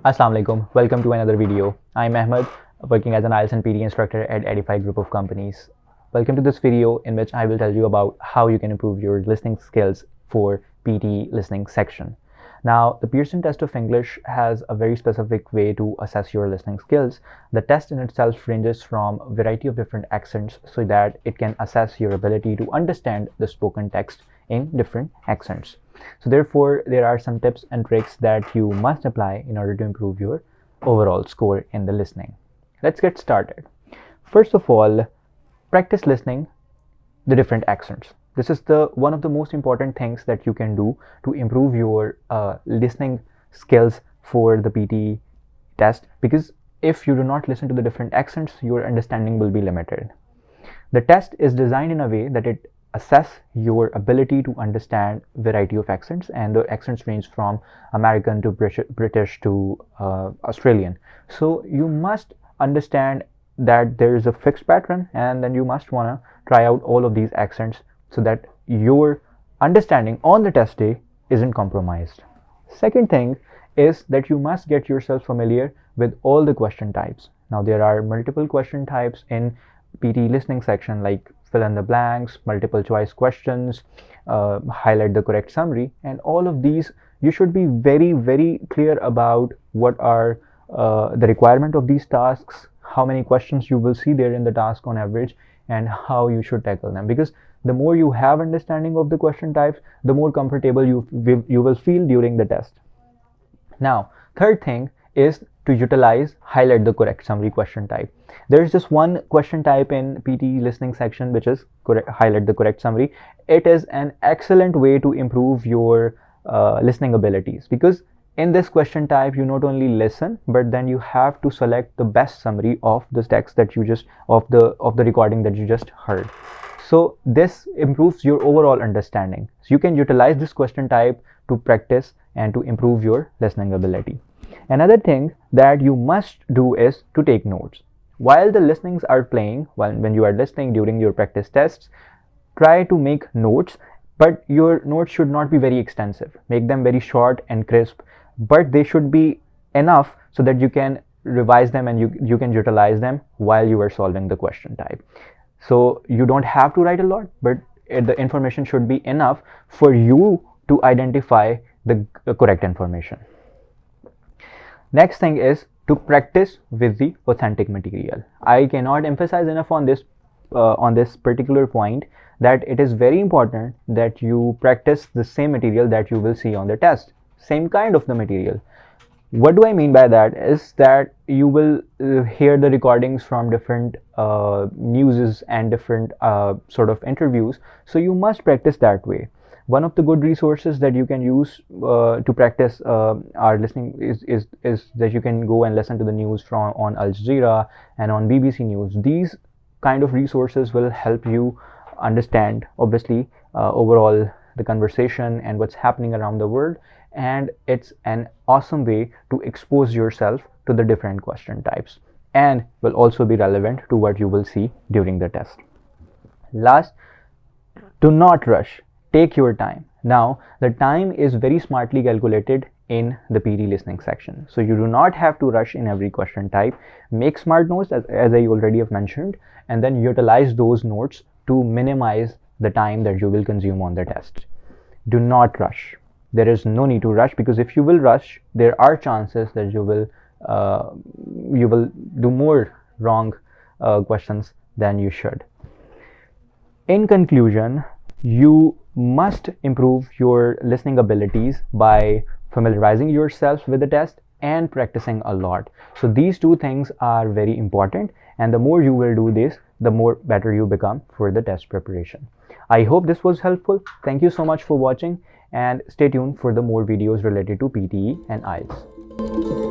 Assalamu alaikum. Welcome to another video. I'm Ahmed, working as an IELTS and PTE instructor at Edify group of companies. Welcome to this video in which I will tell you about how you can improve your listening skills for PTE listening section. Now, the Pearson test of English has a very specific way to assess your listening skills. The test in itself ranges from a variety of different accents so that it can assess your ability to understand the spoken text in different accents. So therefore, there are some tips and tricks that you must apply in order to improve your overall score in the listening. Let's get started. First of all, practice listening the different accents. This is one of the most important things that you can do to improve your listening skills for the PTE test, because if you do not listen to the different accents, your understanding will be limited. The test is designed in a way that it assess your ability to understand variety of accents, and the accents range from American to British to Australian. So you must understand that there is a fixed pattern, and then you must want to try out all of these accents so that your understanding on the test day isn't compromised. Second thing is that you must get yourself familiar with all the question types. Now, there are multiple question types in PTE listening section, like fill in the blanks, multiple choice questions, highlight the correct summary, and all of these you should be very clear about what are the requirement of these tasks, how many questions you will see there in the task on average, and how you should tackle them. Because the more you have understanding of the question types, the more comfortable you will feel during the test. Now, third thing is to utilize highlight the correct summary question type. There is just one question type in PTE listening section, which is highlight the correct summary. It is an excellent way to improve your listening abilities, because in this question type you not only listen, but then you have to select the best summary of the text that you just of the recording that you just heard. So this improves your overall understanding. So you can utilize this question type to practice and to improve your listening ability. Another thing that you must do is to take notes. While the listenings are playing, when you are listening during your practice tests, try to make notes, but your notes should not be very extensive. Make them very short and crisp, but they should be enough so that you can revise them and you can utilize them while you are solving the question type. So you don't have to write a lot, but the information should be enough for you to identify the correct information. Next thing is to practice with the authentic material. I cannot emphasize enough on this particular point that it is very important that you practice the same material that you will see on the test, same kind of the material. What do I mean by that is that you will hear the recordings from different newses and different sort of interviews, so you must practice that way. One of the good resources that you can use to practice our listening is that you can go and listen to the news on Al Jazeera and on BBC News. These kind of resources will help you understand, obviously, overall the conversation and what's happening around the world, and it's an awesome way to expose yourself to the different question types, and will also be relevant to what you will see during the test. Last, do not rush. Take your time. Now, the time is very smartly calculated in the PTE listening section, so you do not have to rush in every question type. Make smart notes, as I already have mentioned, and then utilize those notes to minimize the time that you will consume on the test. Do not rush. There is no need to rush, because if you will rush, there are chances that you will do more wrong questions than you should. In conclusion, you must improve your listening abilities by familiarizing yourself with the test and practicing a lot. So these two things are very important, and the more you will do this, the more better you become for the test preparation. I hope this was helpful. Thank you so much for watching, and stay tuned for the more videos related to PTE and IELTS.